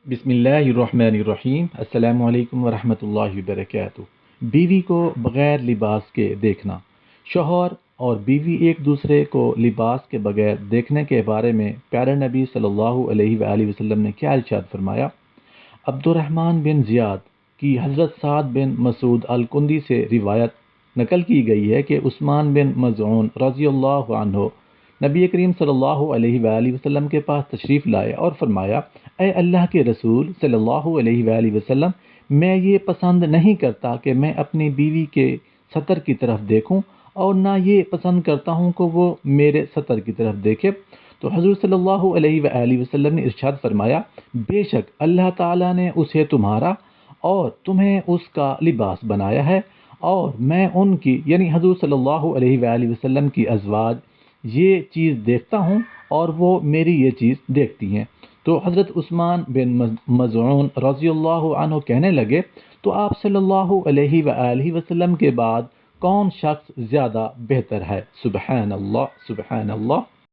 بسم اللہ الرحمن الرحیم۔ السلام علیکم ورحمۃ اللہ وبرکاتہ۔ بیوی کو بغیر لباس کے دیکھنا۔ شوہر اور بیوی ایک دوسرے کو لباس کے بغیر دیکھنے کے بارے میں پیارے نبی صلی اللہ علیہ وآلہ وسلم نے کیا ارشاد فرمایا؟ عبد الرحمن بن زیاد کی حضرت سعد بن مسعود الکندی سے روایت نقل کی گئی ہے کہ عثمان بن مظعون رضی اللہ عنہ نبی کریم صلی اللہ علیہ وآلہ وسلم کے پاس تشریف لائے اور فرمایا، اے اللہ کے رسول صلی اللہ علیہ وآلہ وسلم، میں یہ پسند نہیں کرتا کہ میں اپنی بیوی کے سطر کی طرف دیکھوں، اور نہ یہ پسند کرتا ہوں کہ وہ میرے سطر کی طرف دیکھے۔ تو حضور صلی اللہ علیہ وآلہ وسلم نے ارشاد فرمایا، بے شک اللہ تعالیٰ نے اسے تمہارا اور تمہیں اس کا لباس بنایا ہے، اور میں ان کی یعنی حضور صلی اللہ علیہ وآلہ وسلم کی ازواج یہ چیز دیکھتا ہوں اور وہ میری یہ چیز دیکھتی ہیں۔ تو حضرت عثمان بن مظعون رضی اللہ عنہ کہنے لگے، تو آپ صلی اللہ علیہ وآلہ وسلم کے بعد کون شخص زیادہ بہتر ہے؟ سبحان اللہ، سبحان اللہ۔